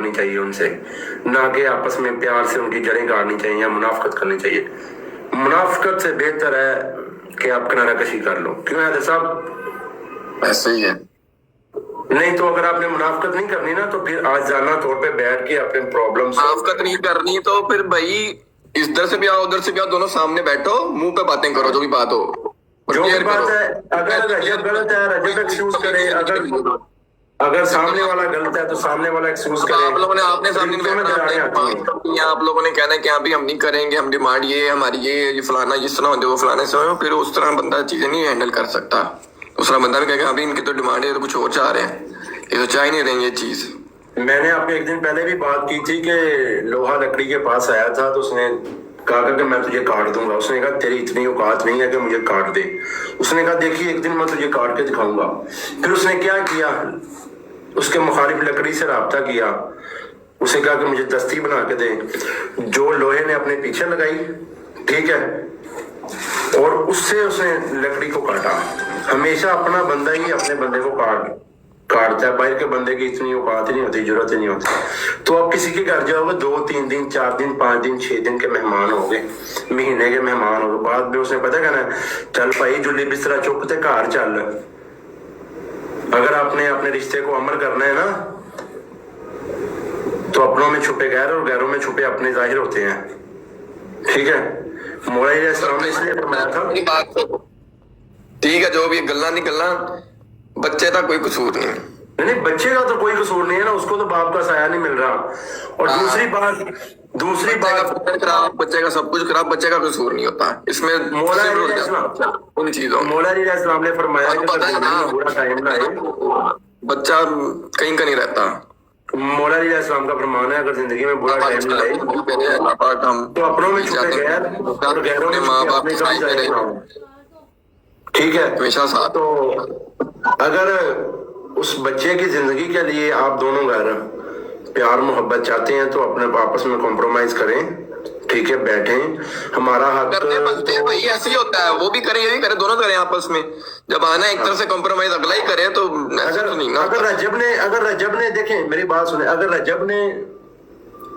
करनी चाहिए उनसे, ना कि आपस में प्यार से उनकी जड़ें काटनी चाहिए या मुनाफकत करनी चाहिए। मुनाफकत से बेहतर है कि आप किनारा कशी कर लो। क्यों है साहब? ऐसे ही है। नहीं तो अगर आपने मुनाफकत नहीं करनी ना, तो फिर आज जाना तौर पे बैठ के अपने प्रॉब्लम मुनाफकत नहीं करनी तो फिर भाई इधर से भी आओ उधर से भी आओ, दोनों सामने बैठो, मुंह पे बातें करो, जो भी बात हो। जो भी बात है, अगर रजब गलत है रजब एक्सक्यूज करे, अगर सामने वाला गलत है तो सामने वाला एक्सक्यूज करे। आप लोगों ने आपने सामने में दरारें आती हैं। आप लोगों ने कहना है कि अभी हम नहीं करेंगे, हम डिमांड ये हमारी ये फलाना जिस तरह होते वो फलाने से हो, फिर उस तरह बंदा चीजें नहीं हैंडल कर सकता। दूसरा बंदा भी कहेगा अभी इनकी तो डिमांड है, तो कुछ और चाह रहे हैं, ये तो चाह ही नहीं रही ये चीज। मैंने आपको एक दिन पहले भी बात की थी कि लोहा लकड़ी के पास आया था तो उसने कहा कि मैं तुझे काट दूंगा। उसने कहा तेरी इतनी औकात नहीं है कि मुझे काट दे। उसने कहा देखिए एक दिन मैं तुझे काट के दिखाऊंगा। फिर उसने क्या किया, उसके मुखालिफ लकड़ी से राब्ता किया, उसे कहा कि मुझे दस्ती बना के दे, जो लोहे ने अपने पीछे लगाई, ठीक है, और उससे उसने लकड़ी को काटा। हमेशा अपना बंदा ही अपने बंदे को काटता है, बाहर के बंदे की इतनी औकात ही नहीं होती, जरूरत ही नहीं होती। तो आप किसी के घर जाओगे 2-3 दिन 4 दिन 5 दिन 6 दिन के मेहमान हो गए, महीने के मेहमान हो गए, बाद में उसने पता कहना चल भाई जुली बिस्तरा चुकते घर चल। अगर आपने अपने रिश्ते को अमर करना है ना, तो अपनों में छुपे गैर और गैरों में छुपे अपने जाहिर होते हैं, ठीक है। मौला इस्लाम ने इसलिए फरमाया था, ठीक है, जो भी गल्ला नहीं गल्ला, बच्चे का कोई कसूर नहीं। नहीं बच्चे का तो कोई कसूर नहीं है ना, उसको तो बाप का साया नहीं मिल रहा। और दूसरी बात खराब, बच्चे का सब कुछ खराब, बच्चे का कसूर नहीं होता इसमें। मौला उन चीजों इस्लाम ने फरमाया बुरा टाइम ना आए, बच्चा कहीं का नहीं रहता। मौला इस्लाम का फरमान है अगर जिंदगी में बुरा टाइम ना आए तो अपनों में छुपे गैर और गैरों में माँ बाप ठीक है हमेशा साथ। तो अगर उस बच्चे की जिंदगी के लिए आप दोनों घर प्यार मोहब्बत चाहते हैं तो अपने आपस में कॉम्प्रोमाइज करें, ठीक है, बैठें। हमारा हक बनते हैं भाई, ऐसे ही होता है, वो भी करे ये भी करे, दोनों करें आपस में। जब आना एक तरफ से कॉम्प्रोमाइज अगला ही करे तो अगर रजब ने देखें मेरी बात सुने, अगर रजब ने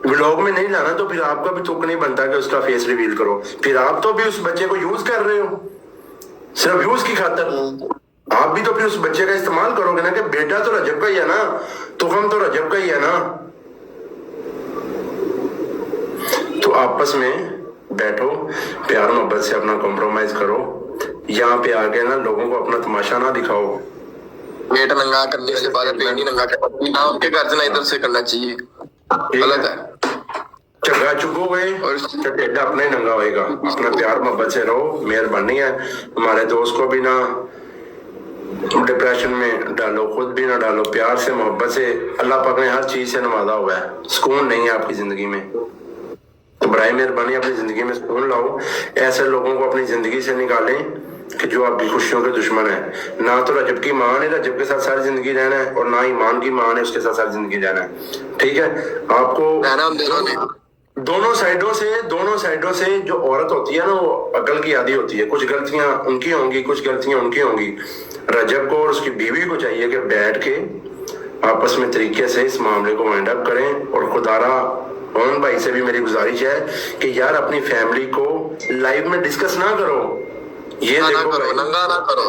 व्लॉग में नहीं लाना तो फिर आपका भी तुक नहीं बनता कि उसका फेस रिवील करो। फिर आप तो भी उस बच्चे को यूज कर रहे हो सिर्फ यूज की खातर। आप भी तो फिर उस बच्चे का इस्तेमाल करोगे ना कि बेटा तो रजब का ही है ना, तो हम तो रजब का ही है ना। तो आपस में बैठो, प्यार मोहब्बत से अपना कॉम्प्रोमाइज करो। यहाँ पे आके ना लोगों को अपना तमाशा ना दिखाओ। पेट नंगा करने से बाद पेट ही नंगा करना उनके घर से ना इधर से करना चाहिए, गलत है। चंगा चुकोगे और टेढ़ा अपना ही नंगा होएगा। अपना प्यार मोहब्बत से रहो, मेहरबानी है। हमारे दोस्त को भी ना डिप्रेशन में डालो, खुद भी ना डालो। प्यार से मोहब्बत से अल्लाह पाक ने हर चीज से नवाजा हुआ है। सुकून नहीं है आपकी जिंदगी में तो बराए मेहरबानी अपनी जिंदगी में सुकून लाओ। ऐसे लोगों को अपनी जिंदगी से निकालें कि जो आपकी खुशियों के दुश्मन है। ना तो रजब की मां ने रजब के साथ सारी जिंदगी रहना है और ना ईमान की मां ने उसके साथ सारी जिंदगी रहना है, ठीक है। आपको दोनों साइडों से जो औरत होती है ना वो अकल की आदी होती है। कुछ गलतियां उनकी होंगी, कुछ गलतियां उनकी होंगी। रजब को और उसकी बीवी को चाहिए कि बैठ के आपस में तरीके से इस मामले को वाइंड अप करें। और खुदारा मोहन भाई से भी मेरी गुजारिश है कि यार अपनी फैमिली को लाइव में डिस्कस ना करो। ये देखो नंगा ना करो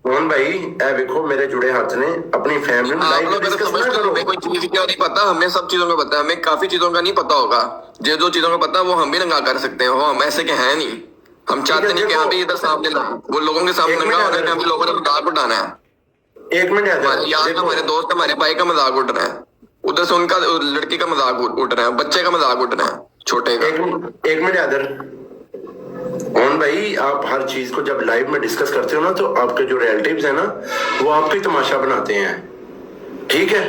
मोहन भाई, ए देखो मेरे जुड़े हाथ ने अपनी फैमिली में लाइव में डिस्कस ना करो। हमें कोई चीज क्या नहीं पता, हमें सब चीजों का पता है, हमें काफी चीजों का नहीं पता होगा। जो चीजों का पता है वो हम भी नंगा कर सकते हैं, वो हम ऐसे के हैं नहीं। हम चाहते नहीं कि हम भी इधर सामने वो लोगों के सामने नंगा होना है, हम लोगों ने मजाक उठाना है। एक मिनट यार हमारे दोस्त हमारे भाई का मजाक उठ रहा है, उधर से उनका लड़की का मजाक उठ रहा है, बच्चे का मजाक उठ रहा है, छोटे का। एक मिनट यादर मोहन भाई, आप हर चीज को जब लाइव में डिस्कस करते हो ना तो आपके जो रिलेटिव्स है ना वो आपका ही तमाशा बनाते हैं, ठीक है।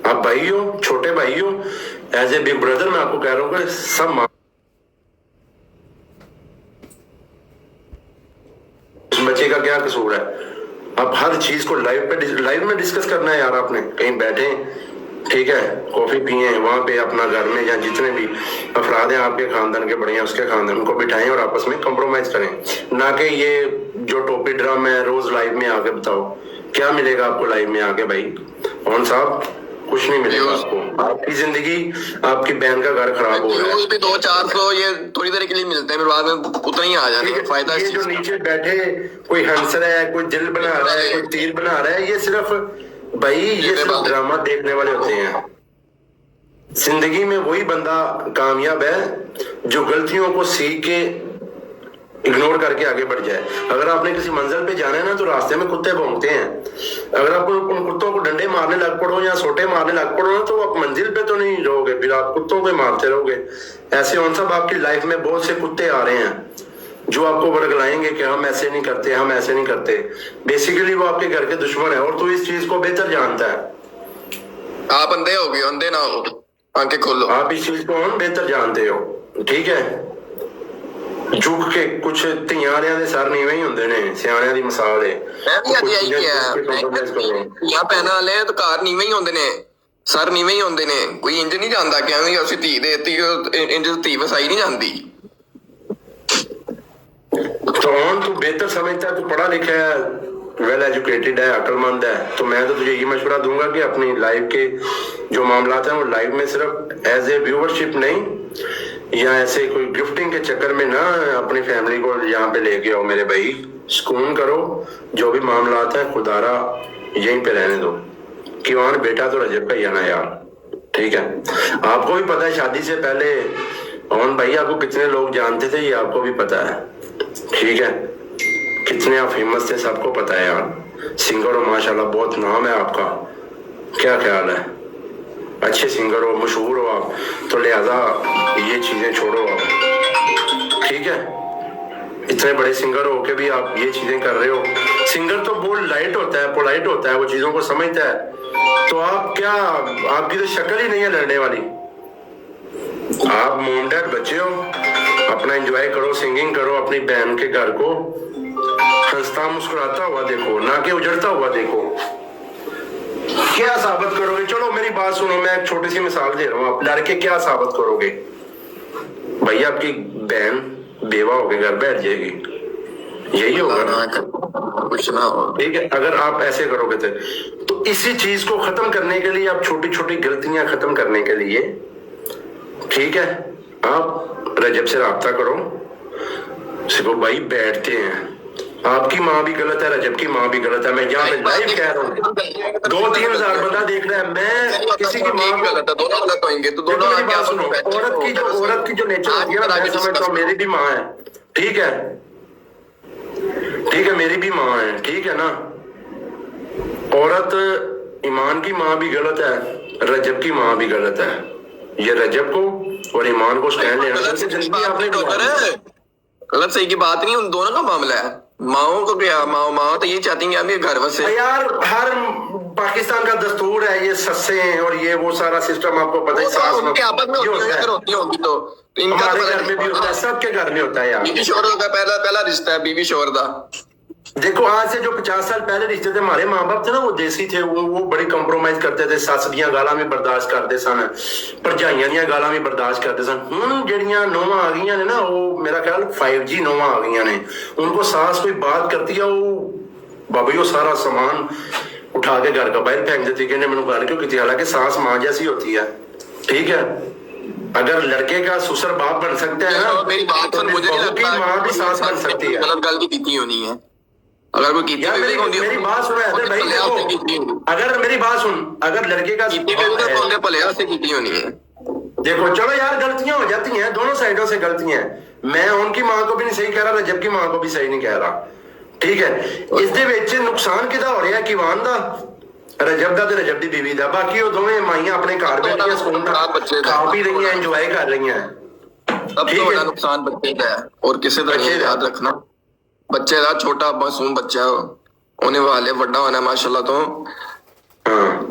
आप भाई हो, छोटे भाई हो, एज ए बिग ब्रदर मैं आपको कह रहा हूँ कि सब उस बच्चे का क्या कसूर है। आप हर चीज को लाइव में डिस्कस करना है यार। आपने कहीं बैठे, ठीक है, कॉफी पिए वहां पे अपना घर में या जितने भी अफराद हैं आपके खानदान के बड़े हैं उसके खानदान को बिठाएं और आपस में कॉम्प्रोमाइज करें। ना कि ये जो टॉपिक ड्रामा है रोज लाइव में आके बताओ क्या मिलेगा आपको लाइव में आके। भाई मोहन साहब कुछ नहीं मिलेगा Views. आपको, आपकी जिंदगी, आपकी बहन का घर खराब हो रहा है। व्यूज भी 200-400 ये थोड़ी देर के लिए मिलते हैं, फिर बाद में उतना ही आ जाने का फायदा ये इस जो चीज का। नीचे बैठे कोई हंस रहा है, कोई दिल बना रहा है, कोई तीर बना रहा है, ये सिर्फ भाई ये सिर्फ ड्रामा देखने वाले होते हैं। जिंदगी में वही बंदा कामयाब है जो गलतियों को सीख के इग्नोर करके आगे बढ़ जाए। अगर आपने किसी मंजिल पे जाना है ना तो रास्ते में कुत्ते भौंकते हैं, अगर आप उन कुत्तों को डंडे मारने लग पड़ो या सोटे मारने लग पड़ो ना तो आप मंजिल पे तो नहीं रहोगे, फिर आप कुत्तों को मारते रहोगे। ऐसे उन सब आपकी लाइफ में बहुत से कुत्ते आ रहे हैं जो आपको वर्गलाएंगे कि हम ऐसे नहीं करते, हम ऐसे नहीं करते। बेसिकली वो आपके घर के दुश्मन है और तू इस चीज को बेहतर जानता है। आप अंधे हो गए, अंधे ना हो, आंखें खोलो। आप इस चीज को हम बेहतर जानते हो, ठीक है। झुक के कुछ ਧੀਆਂ ਵਾਲਿਆਂ ਦੇ ਸਰ ਨੀਵੇਂ ਹੀ ਹੁੰਦੇ ਨੇ, ਸਿਆਣਿਆਂ ਦੀ ਮਿਸਾਲ ਹੈ। ਮੈਂ ਵੀ ਅੱਜ ਇਹੀ ਕਿਹਾ, ਧੀਆਂ ਭੈਣਾਂ ਵਾਲੇ ਤਾਂ ਘਰ ਨੀਵੇਂ ਹੀ ਹੁੰਦੇ ਨੇ, ਸਰ ਨੀਵੇਂ ਹੀ ਹੁੰਦੇ ਨੇ। ਕੋਈ ਇੰਜ ਨਹੀਂ ਜਾਂਦਾ ਕਿ ਐਵੇਂ ਅਸੀਂ ਧੀ ਦੇਤੀ, ਇੰਜ ਧੀ ਵਸਾਈ ਨਹੀਂ ਜਾਂਦੀ। तो तू बेहतर समझता है, तू पढ़ा लिखा है, वेल एजुकेटेड है, अक्लमंद है, तो मैं तो तुझे ये मशवरा दूंगा कि अपनी लाइफ के जो मामला हैं वो लाइफ में सिर्फ एज ए व्यूवरशिप नहीं या ऐसे कोई गिफ्टिंग के चक्कर में ना अपनी फैमिली को यहाँ पे लेके आओ। मेरे भाई सुकून करो, जो भी मामला है खुदारा यहीं पे रहने दो। किवान बेटा तो रजब का ही आना यार, ठीक है। आपको भी पता है शादी से पहले अमन भाई आपको कितने लोग जानते थे, ये आपको भी पता है, ठीक है। कितने आप फेमस थे सबको पता है यार, सिंगर हो माशाल्लाह, बहुत नाम है आपका, क्या ख्याल है, अच्छे सिंगर हो, मशहूर हो आप, तो लिहाजा ये चीजें छोड़ो आप, ठीक है। इतने बड़े सिंगर हो के भी आप ये चीजें कर रहे हो। सिंगर तो बहुत लाइट होता है, पोलाइट होता है, वो चीजों को समझता है, तो आप क्या, आपकी तो शक्ल ही नहीं है लड़ने वाली। आप मोम डैड बच्चे हो, अपना एंजॉय करो, सिंगिंग करो, अपनी बहन के घर को हंसता मुस्कुराता हुआ देखो, ना कि उजड़ता हुआ देखो। क्या साबित करोगे? चलो मेरी बात सुनो, मैं एक छोटी सी मिसाल दे रहा हूँ, आप लड़के क्या साबित करोगे? भैया आपकी बहन बेवा होके घर बैठ जाएगी, यही होगा ना, कुछ ना हो, ठीक है। अगर आप ऐसे करोगे तो इसी चीज को खत्म करने के लिए, आप छोटी छोटी गलतियां खत्म करने के लिए, ठीक है, आप रजब से राब्ता करो, सिर्फ भाई बैठते हैं। आपकी माँ भी गलत है, रजब की माँ भी गलत है, मैं यहाँ पे लाइव कह रहा हूँ, 2-3 हजार बंदा देख रहा है, मैं किसी की माँ को, दोनों गलत होंगे तो दोनों मेरी बात सुनो, औरत की जो नेचर होती है ना, मैं समझता हूँ, मेरी भी माँ है, ठीक है, ठीक है, मेरी भी माँ है, ठीक है ना। औरत ईमान की माँ भी गलत है, रजब की माँ भी गलत है। ये रजब को और ईमान को स्टैंड लेना, जिंदगी आपने गलत सही की बात नहीं, उन दोनों का मामला है। माओ को क्या, माओ तो ये चाहती हैं कि घर बसे यार, हर पाकिस्तान का दस्तूर है, ये सस्से हैं और ये वो सारा सिस्टम आपको पता है, सास उनके आपस में होती होगी तो इनका हमारे घर में भी होता है, सबके घर में होता है यार। बीवी शोहर का पहला रिश्ता है, बीवी शोहर का। देखो आज से जो 50 साल पहले रिश्ते थे, हमारे माँ बाप थे ना, वो देसी थे, वो बड़ी कंप्रोमाइज करते थे, सस दियां गालां भी बर्दाश्त करते सन, भरजाइयां दियां गालां भी बर्दाश्त करते सन। हुण ਜਿਹੜੀਆਂ नौवां आ गई ने ना, वो मेरा ख्याल 5G नौवां आ गई ने, उनको सास कोई बात करती है, वो बाबा जी वो सारा सामान उठा के घर का बाहर फेंक देती, कहने मैंने गाल क्यों की, हालांकि सास माँ जैसी होती है, ठीक है। अगर लड़के का ससुर बाप बन सकता है ना, मेरी बात सुन, मुझे नहीं लगता माँ भी सास बन सकती है। गलत गल भी की होनी है, अगर कोई कीती यार मेरी बात सुनो हैदर भाई, देखो अगर मेरी बात सुन, अगर लड़के का भले से कीती होनी है, देखो चलो यार गलतियां हो जाती हैं, दोनों साइडों से गलतियां हैं, मैं उनकी माँ को भी नहीं सही कह रहा, रजब की माँ को भी सही नहीं कह रहा, ठीक है। इसके विच नुकसान किदा हो रहा, किवान दा, रजब दा ते रजब दी बीवी दा। बाकी वो दोवें माइयां अपने घर बैठियां सुकून नाल खा पी रही हैं, एंजॉय कर रही हैं, सबसे बड़ा नुकसान बच्चे का है और किसी तरह याद रखना, बच्चे का छोटा मासूम बच्चा है, उन्हें वाले बड़ा होना माशाल्लाह, तो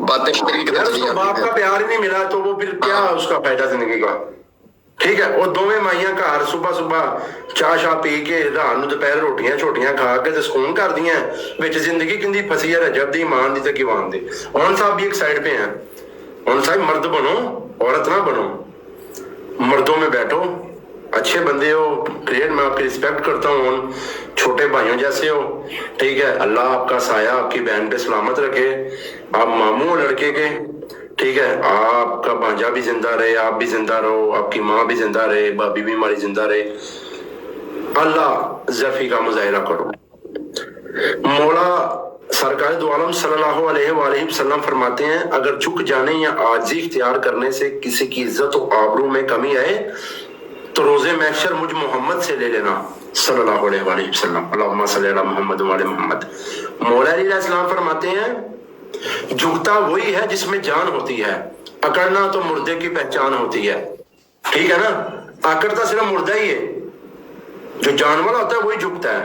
बातें उसको बाप का प्यार ही नहीं मिला तो वो फिर क्या उसका फायदा जिंदगी का, ठीक है। वो दोवें माइयां घर सुबह सुबह चाह शाह पी के रात ਨੂੰ ਦੁਪਹਿਰ ਰੋਟੀਆਂ ਛੋਟੀਆਂ ਖਾ ਕੇ ਤੇ ਸਕੂਨ ਕਰਦੀਆਂ, ਵਿੱਚ ਜ਼ਿੰਦਗੀ ਕਿੰਦੀ ਫਸੀ ਹੈ रजब दी, ईमान दी ते किवान दी। और साहब भी एक साइड पे हैं, और साहब मर्द बनो, औरत ना बनो, मर्दों में बैठो, अच्छे बंदे हो, ग्रेट, मैं आपकी रिस्पेक्ट करता हूँ, छोटे भाइयों जैसे हो, ठीक है। अल्लाह आपका साया आपकी बहन पे सलामत रखे, आप मामू हो लड़के के, ठीक है, आपका भांजा भी जिंदा रहे, आप भी जिंदा रहो, आपकी माँ भी जिंदा रहे, भाभी भी हमारी जिंदा रहे। अल्लाह ज़फ़ी का मुजाहिरा करो। मौला सरकार दो आलम सल्लल्लाहु अलैहि वसल्लम फरमाते हैं, अगर झुक जाने या आजिज़ी इख्तियार करने से किसी की इज्जत और आबरू में कमी आए तो रोजे महशर मुझ मोहम्मद से ले लेना सल्लल्लाहु अलैहि वसल्लम। अल्लाहुम्मा सल्ली अला मोहम्मद व अली मोहम्मद। मौला अलैहिस्सलाम फरमाते हैं, झुकता वही है जिसमें जान होती है, अकड़ना तो मुर्दे की पहचान होती है। ठीक है ना, अकड़ता सिर्फ मुर्दा ही है, जो जान वाला होता है वही झुकता है।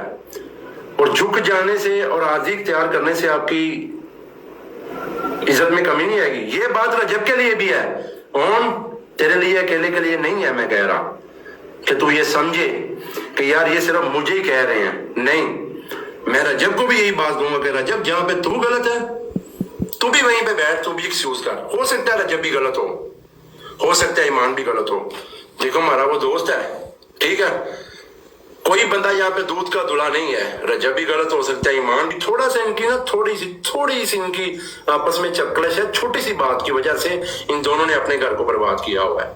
और झुक जाने से और आजी इख्तियार करने से आपकी इज्जत में कमी नहीं आएगी। ये बात रजब के लिए भी है, और तेरे लिए अकेले के लिए नहीं है। मैं कह रहा कि तू ये समझे कि यार ये सिर्फ मुझे ही कह रहे हैं, नहीं, मैं रजब को भी यही बात दूंगा कि रजब जहां पे तू गलत है तू भी वहीं पे बैठ, तू भी एक्सक्यूज कर। हो सकता है रजब भी गलत हो सकता है ईमान भी गलत हो। देखो हमारा वो दोस्त है, ठीक है, कोई बंदा यहाँ पे दूध का धुला नहीं है। रजब भी गलत हो सकता है, ईमान भी। थोड़ा सा इनकी ना थोड़ी सी इनकी आपस में चक्कलेश है, छोटी सी बात की वजह से इन दोनों ने अपने घर को बर्बाद किया हुआ है।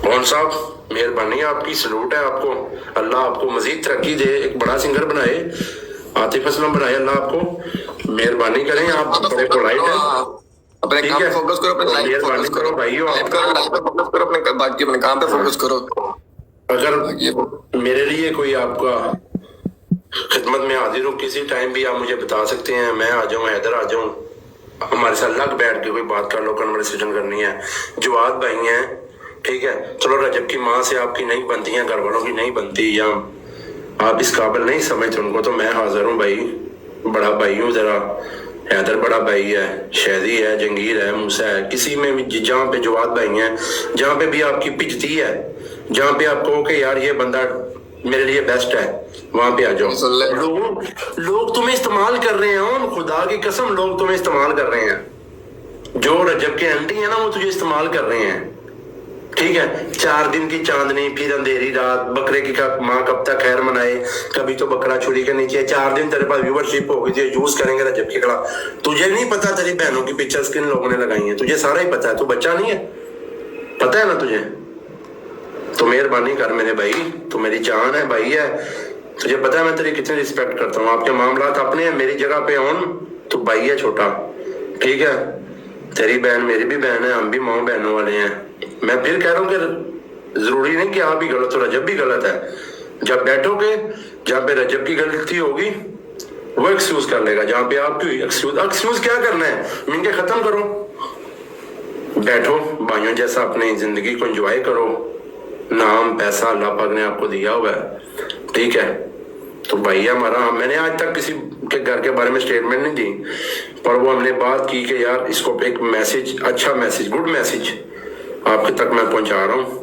मोहन साहब मेहरबानी आपकी, सलूट है आपको। अल्लाह आपको मजीद तरक्की दे, एक बड़ा सिंगर बनाए, आतिफ असलम बनाए। अल्लाह आपको मेहरबानी करें, आप बड़े पोलाइट हैं। अपने काम पे फोकस करो, अपने लाइफ पे फोकस करो भाइयों, फोकस करो, अपने बाकी अपने काम पे फोकस करो। अगर मेरे लिए कोई आपका खिदमत में हाजिर हो किसी टाइम भी, आप मुझे बता सकते हैं, मैं आ जाऊं, हैदर आ जाऊं, हमारे साथ लग बैठ के कोई बात कर लो, कन्वर्सेशन करनी है। जवाद भाई हैं, ठीक है, चलो रजब की माँ से आपकी नहीं बनती है, घर वालों की नहीं बनती, या आप इस काबिल नहीं समझते उनको, तो मैं हाजिर हूँ भाई, बड़ा भाई हूँ। जरा हैदर बड़ा भाई है, शहदी है, जंगीर है, मूसा है, किसी में भी जहाँ पे जवाद भाई हैं, जहाँ पे भी आपकी पिचती है, जहाँ पे आप कहो कि यार ये बंदा मेरे लिए बेस्ट है, वहां पे आ जाओ। लोग तुम्हें इस्तेमाल कर रहे हैं, खुदा की कसम लोग तुम्हें इस्तेमाल कर रहे हैं। जो रजब के आंटी है ना, वो तुझे इस्तेमाल कर रहे हैं, ठीक है। 4 दिन की चांदनी, फिर अंधेरी रात, बकरे की माँ कब तक खैर मनाए, कभी तो बकरा छुरी के नीचे। 4 दिन तेरे पास व्यूवरशिप होगी, तुझे यूज करेंगे रजब के खिलाफ। तुझे नहीं पता तेरी बहनों की पिक्चर्स किन लोगों ने लगाई है, तुझे सारा ही पता है, तू बच्चा नहीं है, पता है ना तुझे। तो मेहरबानी कर मेरे भाई, तू मेरी जान है, भाई है, तुझे पता है मैं तेरी कितनी रिस्पेक्ट करता हूँ। आपके मामलात अपने हैं, मेरी जगह पे ऑन, तू भाई है छोटा, ठीक है। तेरी बहन मेरी भी बहन है, हम भी माँ बहनों वाले हैं। मैं फिर कह रहा हूँ कि जरूरी नहीं कि आप भी गलत हो, रजब भी गलत है। जब बैठोगे, जहाँ पे रजब की गलती होगी वो एक्सक्यूज कर लेगा, जहाँ पे आपकी एक्सक्यूज क्या करना है, मिनके खत्म करो, बैठो भाइयों जैसा अपनी जिंदगी को एंजॉय करो। नाम पैसा अल्लाह पाक ने आपको दिया हुआ है, ठीक है। तो भाई हमारा, मैंने आज तक किसी के घर के बारे में स्टेटमेंट नहीं दी, पर वो हमने बात की कि यार इसको एक मैसेज, अच्छा मैसेज, गुड मैसेज आपके तक मैं पहुंचा रहा हूँ।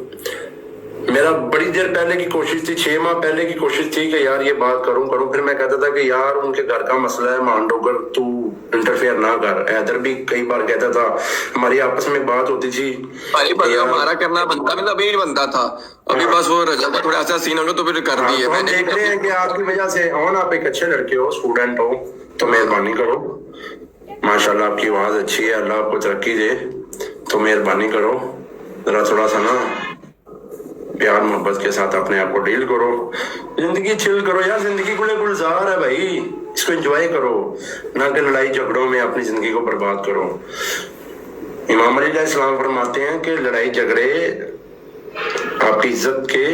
मेरा बड़ी देर पहले की कोशिश थी, 6 माह पहले की कोशिश थी कि यार ये बात करूं। फिर मैं कहता था कि यार उनके घर का मसला है, मान डोगर, तू इंटरफेयर ना कर। हैदर भी कई बार कहता था, हमारी आपस में बात होती थी, हमारा करना बनता, मतलब अभी नहीं बनता था, अभी बस वो रजब का थोड़ा सा सीन हो गया तो फिर कर दिए। मैंने देख रहे हैं कि आपकी वजह से ऑन, आप एक अच्छे लड़के हो, स्टूडेंट हो, तो मेहरबानी करो, माशाल्लाह आपकी आवाज अच्छी है, अल्लाह आपको तरक्की दे, तो मेहरबानी करो, जरा थोड़ा सा ना प्यार मोहब्बत के साथ अपने आप को डील करो, जिंदगी चिल करो यार, जिंदगी गुलजार है भाई, इसको एंजॉय करो, ना कि लड़ाई झगड़ों में अपनी जिंदगी को बर्बाद करो। इमाम अली अलैहिस्सलाम फरमाते हैं कि लड़ाई झगड़े आपकी इज्जत के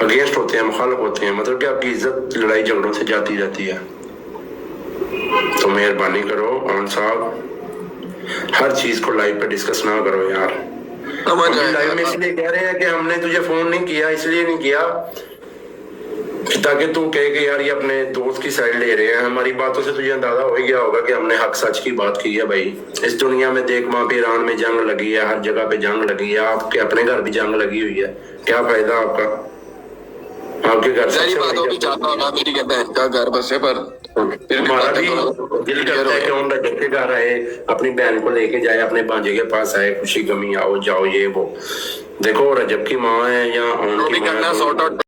अगेंस्ट होते हैं, मुखालिफ होते हैं, मतलब कि आपकी इज्जत लड़ाई झगड़ों से जाती रहती है। तो मेहरबानी करो अमन साहब, हर चीज को लाइव पे डिस्कस ना करो यार। लाइव में इसलिए कह रहे हैं कि हमने तुझे फोन नहीं किया, इसलिए नहीं किया ताकि तू कहे कि यार ये अपने दोस्त की साइड ले रहे हैं। हमारी बातों से तुझे अंदाजा हो गया होगा कि हमने हक सच की बात की है भाई। इस दुनिया में देख, वहां पे ईरान में जंग लगी है, हर जगह पे जंग लगी है, आपके अपने घर भी जंग लगी हुई है, क्या फायदा आपका? आपके घर से घर बसे पर हमारा भी दिल करता है कि उन रजब के घर आए, अपनी बहन को लेके जाए, अपने भांजे के पास आए, खुशी गमी आओ जाओ, ये वो। देखो रजब की माँ है या उनकी माँ